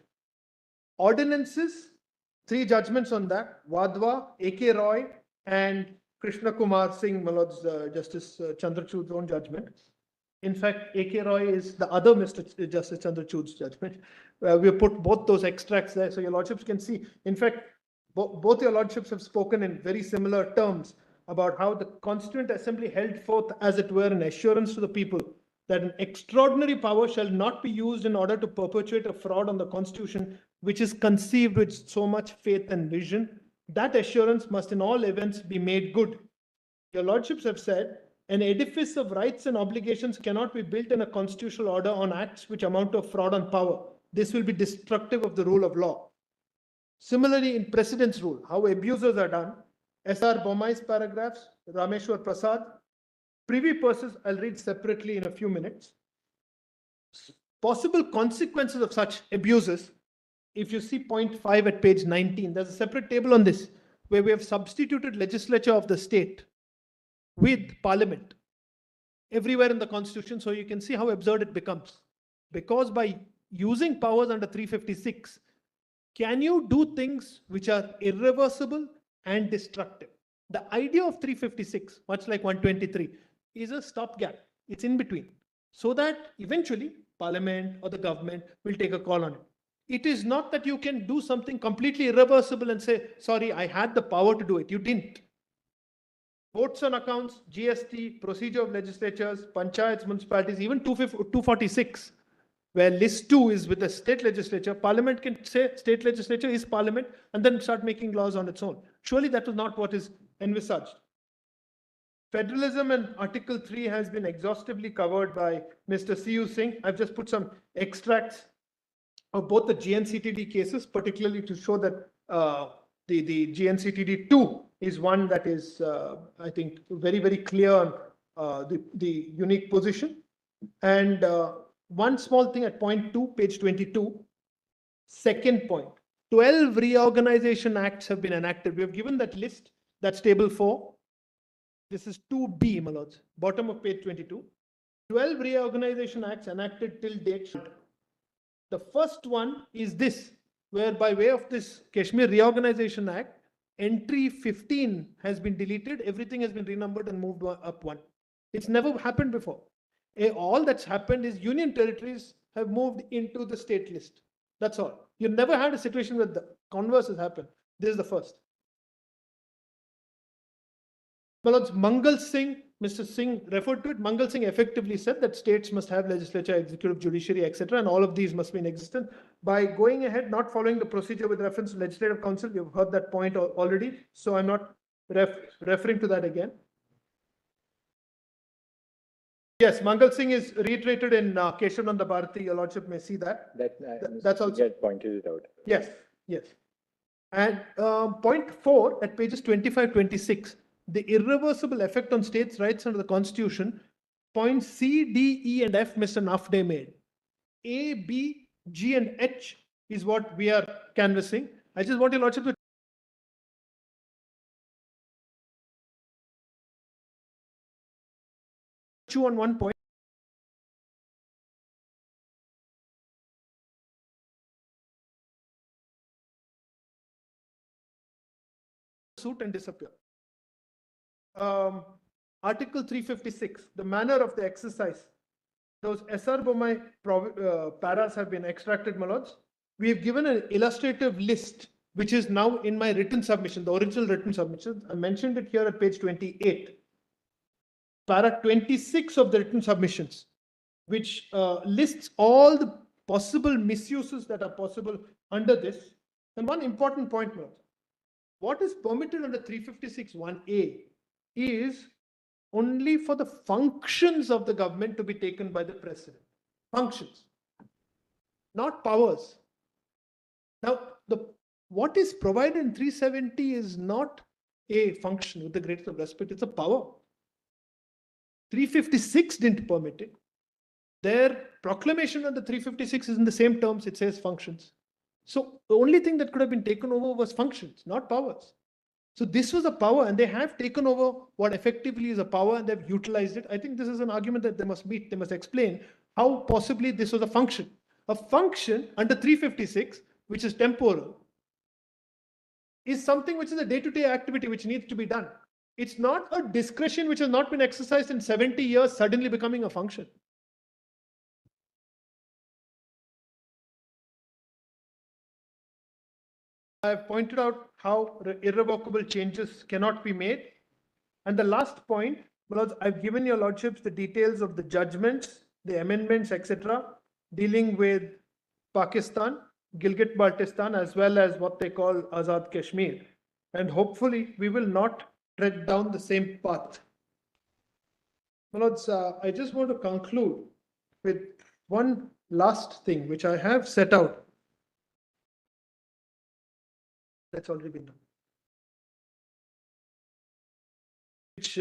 Ordinances, 3 judgments on that, Wadhwa, A.K. Roy, and Krishna Kumar Singh, my Lord's Justice Chandrachud's own judgment. In fact, A.K. Roy is the other Mr. Justice Chandrachud's judgment. We have put both those extracts there so your Lordships can see. In fact, both your Lordships have spoken in very similar terms about how the Constituent Assembly held forth, as it were, an assurance to the people that an extraordinary power shall not be used in order to perpetuate a fraud on the Constitution, which is conceived with so much faith and vision. That assurance must in all events be made good. Your Lordships have said, an edifice of rights and obligations cannot be built in a constitutional order on acts which amount to fraud on power. This will be destructive of the rule of law. Similarly, in precedence rule, how abusers are done, S.R. Bommai's paragraphs, Rameshwar Prasad, privy purses, I'll read separately in a few minutes. Possible consequences of such abuses, if you see point 5 at page 19, there's a separate table on this, where we have substituted legislature of the state with parliament everywhere in the Constitution, so you can see how absurd it becomes. Because by using powers under 356, can you do things which are irreversible and destructive? The idea of 356, much like 123, is a stopgap. It's in between, so that eventually Parliament or the government will take a call on it. It is not that you can do something completely irreversible and say, sorry, I had the power to do it. You didn't. Votes on accounts, GST, procedure of legislatures, panchayats, municipalities, even 246, where list 2 is with the state legislature, Parliament can say state legislature is Parliament and then start making laws on its own. Surely that was not what is envisaged. Federalism and Article 3 has been exhaustively covered by Mr. C.U. Singh. I've just put some extracts of both the GNCTD cases, particularly to show that the GNCTD 2 is one that is, I think, very, very clear on the unique position. And one small thing at point 2, page 22, second point, 12 reorganization acts have been enacted. We have given that list, that's table 4. This is 2B, my lords, bottom of page 22. 12 reorganization acts enacted till date. The first one is this, where by way of this Kashmir Reorganization Act, entry 15 has been deleted, everything has been renumbered and moved up one. It's never happened before. All that's happened is union territories have moved into the state list. That's all. You never had a situation where the converse has happened. This is the first. Well, Mangal Singh, Mr. Singh referred to it. Mangal Singh effectively said that states must have legislature, executive, judiciary, etc., and all of these must be in existence. By going ahead, not following the procedure with reference to legislative council, you've heard that point already, so I'm not referring to that again. Yes, Mangal Singh is reiterated in Keshavananda Bharati. Your Lordship may see that. That's also get pointed it out. Yes, yes. And point 4 at pages 25, 26. The irreversible effect on states' rights under the Constitution, points C, D, E, and F, Mr. Nafde made. A, B, G, and H is what we are canvassing. I just want your Lordship to chew on one point. suit and disappear. Article 356, the manner of the exercise. Those SR Bomai paras have been extracted, my lords. We have given an illustrative list, which is now in my written submission, the original written submission. I mentioned it here at page 28. Para 26 of the written submissions, which lists all the possible misuses that are possible under this. And one important point, my lords. What is permitted under 356(1)(a) is only for the functions of the government to be taken by the president. Functions, not powers. Now, what is provided in 370 is not a function with the greatest of respect, it's a power. 356 didn't permit it. Their proclamation under 356 is in the same terms, it says functions. So the only thing that could have been taken over was functions, not powers. So this was a power, and they have taken over what effectively is a power, and they've utilized it. I think this is an argument that they must meet. They must explain how possibly this was a function. A function under 356, which is temporal, is something which is a day-to-day activity which needs to be done. It's not a discretion which has not been exercised in 70 years suddenly becoming a function. I have pointed out how irrevocable changes cannot be made. And the last point, because I've given your lordships the details of the judgments, the amendments, etc., dealing with Pakistan, Gilgit-Baltistan, as well as what they call Azad Kashmir. And hopefully we will not tread down the same path. My lords, I just want to conclude with one last thing, which I have set out. That's already been done. Which,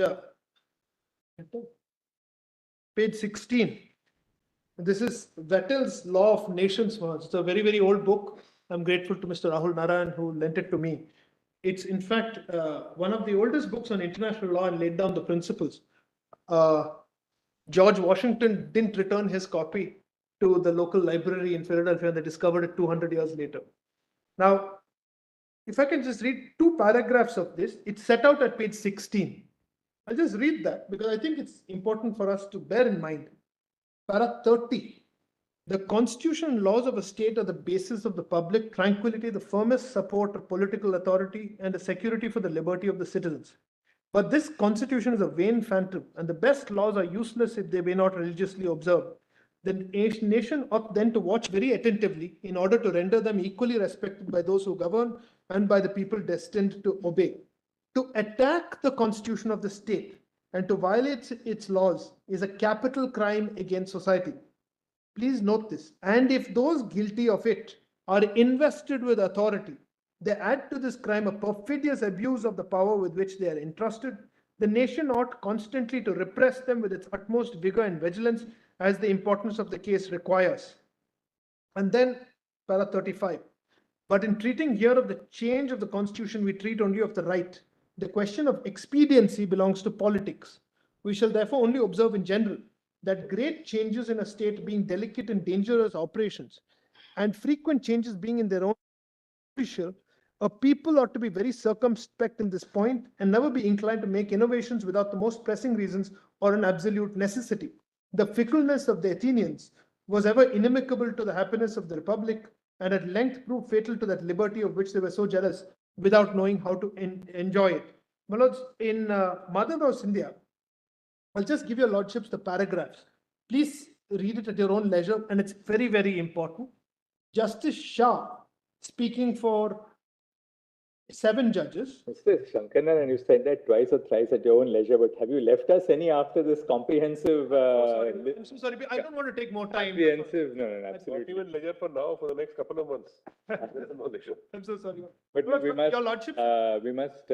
page 16. This is Vattel's Law of Nations. It's a very, very old book. I'm grateful to Mr. Rahul Narayan who lent it to me. It's in fact one of the oldest books on international law and laid down the principles. George Washington didn't return his copy to the local library in Philadelphia, and they discovered it 200 years later. Now, if I can just read 2 paragraphs of this, it's set out at page 16. I'll just read that because I think it's important for us to bear in mind. Para 30. The constitution and laws of a state are the basis of the public tranquility, the firmest support of political authority, and the security for the liberty of the citizens. But this constitution is a vain phantom, and the best laws are useless if they be not religiously observed. The nation ought then to watch very attentively in order to render them equally respected by those who govern and by the people destined to obey. To attack the constitution of the state and to violate its laws is a capital crime against society. Please note this. And if those guilty of it are invested with authority, they add to this crime a perfidious abuse of the power with which they are entrusted. The nation ought constantly to repress them with its utmost vigor and vigilance as the importance of the case requires. And then, para 35. But in treating here of the change of the constitution, we treat only of the right. The question of expediency belongs to politics. We shall therefore only observe in general that great changes in a state being delicate and dangerous operations, and frequent changes being in their own official, a people ought to be very circumspect in this point and never be inclined to make innovations without the most pressing reasons or an absolute necessity. The fickleness of the Athenians was ever inimical to the happiness of the republic, and at length proved fatal to that liberty of which they were so jealous without knowing how to enjoy it. My lords, in Mother House India, I'll just give your lordships the paragraphs. Please read it at your own leisure, and it's very, very important. Justice Shah, speaking for 7 judges. Mr. Shankaran, you said that twice or thrice at your own leisure, but have you left us any after this comprehensive? I'm so sorry, I don't want to take more time. Comprehensive, no, Not absolutely. even leisure for now, for the next couple of months. There's no leisure. I'm so sorry. But we must, your lordship, we must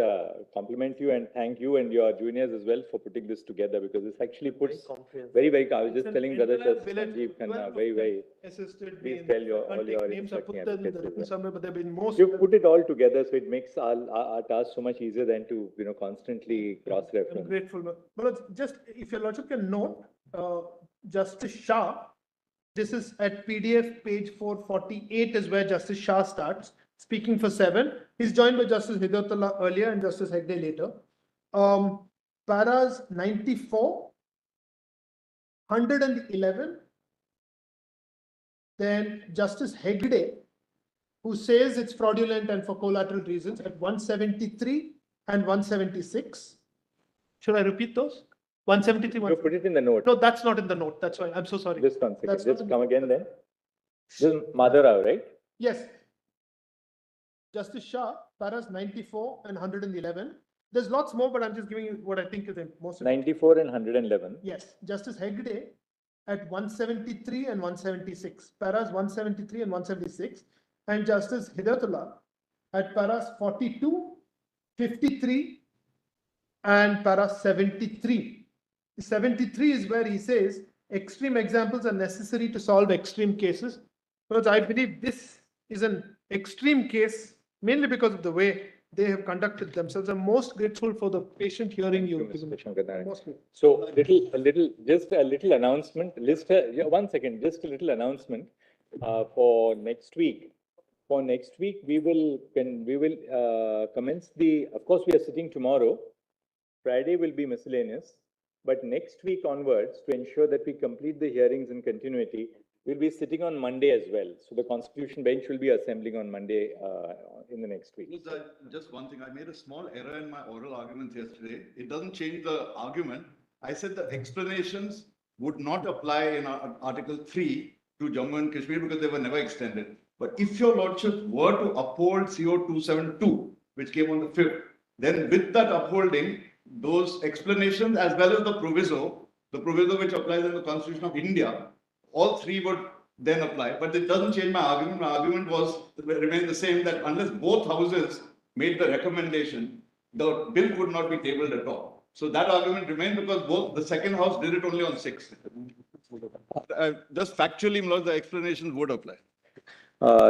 compliment you and thank you and your juniors as well for putting this together, because this actually puts very, I was just telling Brother Sanjeev Khanna, very, assisted please me tell in- all I'll take your names. I put instructing them in the advocates written as well. somewhere, but they've been most. You've put it all together, so it makes our task so much easier than to, constantly I'm cross-reference. grateful. But just if your lordship can note, Justice Shah, this is at PDF page 448 is where Justice Shah starts. speaking for 7. He's joined by Justice Hidayatullah earlier and Justice Hegde later. Paras 94, 111. Then Justice Hegde, who says it's fraudulent and for collateral reasons, at 173 and 176. Should I repeat those? 173, You put it in the note. No, that's not in the note. That's why. I'm so sorry. Just one second. That's not Just in come the- again then. This is Madhav, right? Yes. Justice Shah, paras 94 and 111. There's lots more, but I'm just giving you what I think is the most important. 94 and 111. Yes. Justice Hegde at 173 and 176. Paras 173 and 176. And Justice Hidayatullah at paras 42, 53, and paras 73. 73 is where he says extreme examples are necessary to solve extreme cases. Because I believe this is an extreme case, mainly because of the way they have conducted themselves. I'm most grateful for the patient hearing you. Mostly. So just a little announcement. Yeah, 1 second, just a little announcement for next week. For next week, we will commence the. Of course, we are sitting tomorrow. Friday will be miscellaneous, but next week onwards, to ensure that we complete the hearings in continuity, we'll be sitting on Monday as well. So the Constitution bench will be assembling on Monday in the next week. Just one thing, I made a small error in my oral arguments yesterday. It doesn't change the argument. I said the explanations would not apply in Article 3 to Jammu and Kashmir because they were never extended. But if your lordship were to uphold CO 272, which came on the 5th, then with that upholding, those explanations as well as the proviso which applies in the Constitution of India, all three would then apply. But it doesn't change my argument. My argument was remain the same, that unless both houses made the recommendation, the bill could not be tabled at all. So that argument remained because both the second house did it only on 6th. Just factually, the explanations would apply.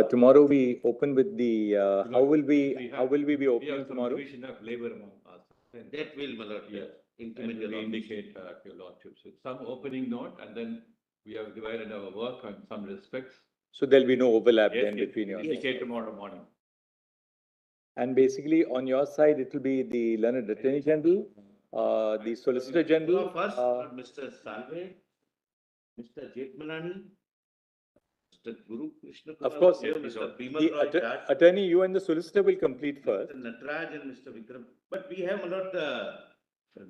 Tomorrow we open with the. How will we be opening tomorrow? Division of labor among us. And That will, my lord, yes, intimate and your we lordship. indicate to your lordship. So some opening note, and then we have divided our work on some respects. So there'll be no overlap Yes, then yes, between we yours. indicate tomorrow morning. And basically, on your side, it will be the Learned Attorney General, the Solicitor General. First, Mr. Salve, Mr. Jetmalani, Mr. Guru Krishna Kumar, Of course, Mr. Bimal the Roy Jat, attorney, you and the solicitor will complete first. Mr. Natraj and Mr. Vikram. But we have, my lord,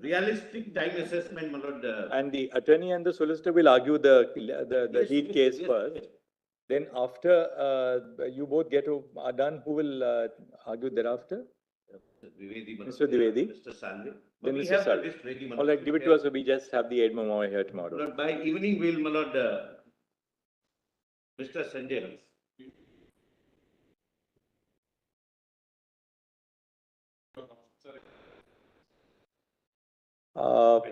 realistic time assessment, my lord. And the attorney and the solicitor will argue the Yes, lead yes, case yes, first. yes. Then after you both are done, who will argue thereafter? Dwivedi, my lord. Mr. Dwivedi. Mr. Salve. Then We Mr. have the Salve. list ready, my All lord. right, give it to us. So we just have the aid memo here My tomorrow. lord, by evening, we'll, my lord, Mr. Sanjay.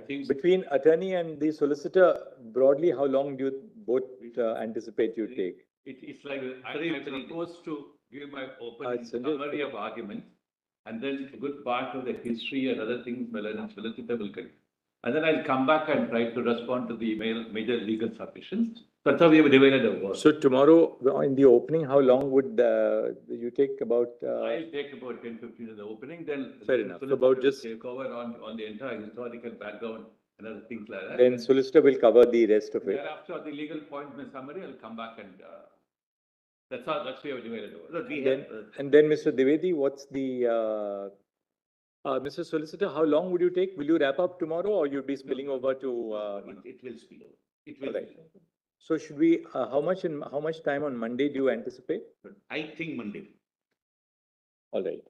think- Between attorney and the solicitor, broadly, how long do you both anticipate you take? It's like, I propose to give my opening Sanjay. summary of arguments, and then a good part of the history and other things, well, and solicitor will continue. And then I'll come back and try to respond to the major legal submissions. That's how we have divided the work. So tomorrow, in the opening, how long would you take about? I'll take about 10-15 in the opening, then. Fair enough. solicitor About will just- take over on the entire historical background and other things like that. Then solicitor will cover the rest of it. Thereafter, the legal point in summary, I'll come back and, that's how we have divided the work. Lord, we Then, have, and then Mr. Dwivedi, what's the, Mr. Solicitor, how long would you take? Will you wrap up tomorrow or you'll be spilling over to? it will spill over. It will. Alright. So should we, how much time on Monday do you anticipate? I think Monday. All right.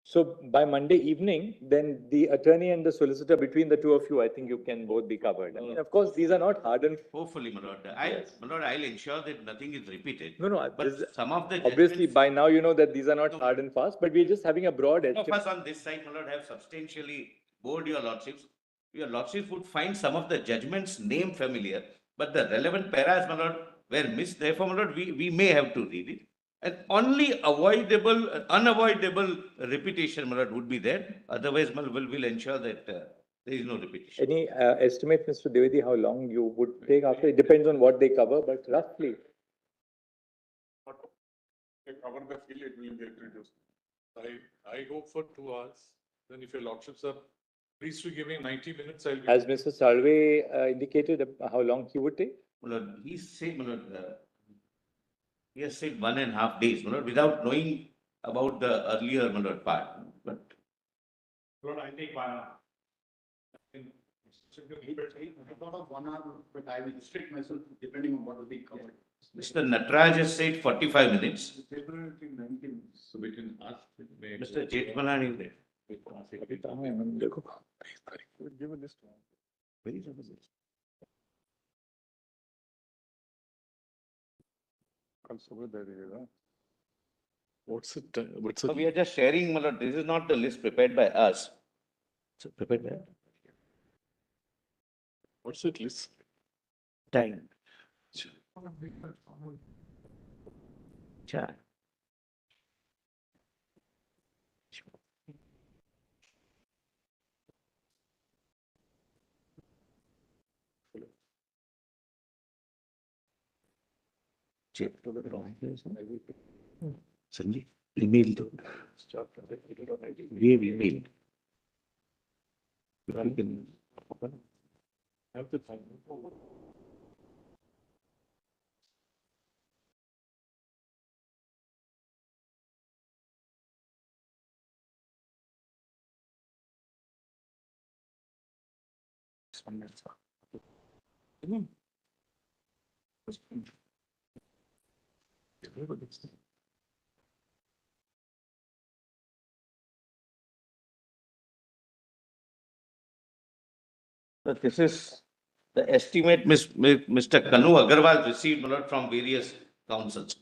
So by Monday evening, then the attorney and the solicitor, between the two of you, I think you can both be covered. I mean, of course, these are not hardened. Hopefully, my lord. Yes. My lord, I'll ensure that nothing is repeated. No, But some of the obviously judgments- by now you know that these are not No. hard and fast, but we're just having a broad Some of estimate. us on this side, my lord, have substantially bored your lordships. Your lordships would find some of the judgments name familiar, but the relevant paras, my lord, were missed. Therefore, my lord, we may have to read it. And only unavoidable repetition, my lord, would be there. Otherwise, my lord, we'll ensure that there is no repetition. Any estimate, Mr. Dwivedi, how long you would take after? It depends on what they cover, but roughly. cover the field, it will get reduced. I hope for 2 hours. Then if your lordships are pleased to give me 90 minutes, I'll be. Has Mr. Salve indicated how long he would take? Well, he said, he has said 1.5 days, without knowing about the earlier part. But Lord, I'll take 1 hour. Not of 1 hour, but I will restrict myself depending on what will be covered. Mr. Nataraj has said 45 minutes. So we can ask. Mr. Jetmalani. Give a list. Very jabardast. What's it? What's So we are just sharing, this is not the list prepared by us. So prepared by What's it list? time. Cha. Sanjay, email. We have emailed. If you can. Have the time. So this is the estimate Mr. Kanu Agarwal received from various councils.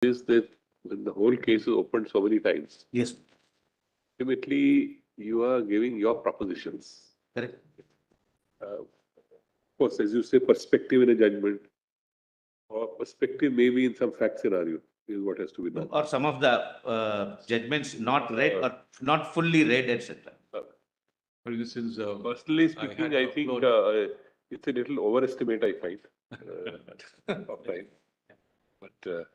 Is that when the whole case is opened so many times, Yes, ultimately you are giving your propositions. correct. Of course, as you say, perspective in a judgment, or perspective maybe in some fact scenario is what has to be done. Or some of the judgments not read or not fully read, etc. This is. Personally speaking, I think it's a little overestimate, I find, of time. But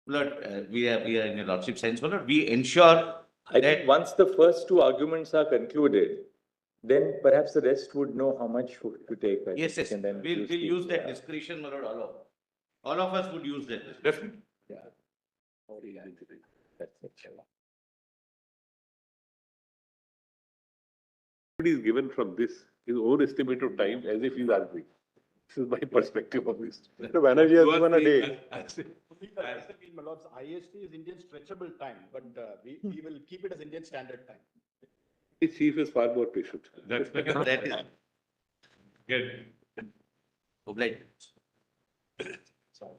Lord, we are in a lordship sense, we ensure I that think once the first two arguments are concluded, then perhaps the rest would know how much to take. I yes, think, yes, and then we'll you speak. use that Yeah. discretion, my lord, all of us would use that. definitely. Yeah. That's it. Somebody is given from this his own estimate of time as if he's arguing. This is my perspective of this. So Banerjee has given a day. My lords, IST is Indian stretchable time, but we will keep it as Indian standard time. The chief is far more patient. That's That is good. obliged. So,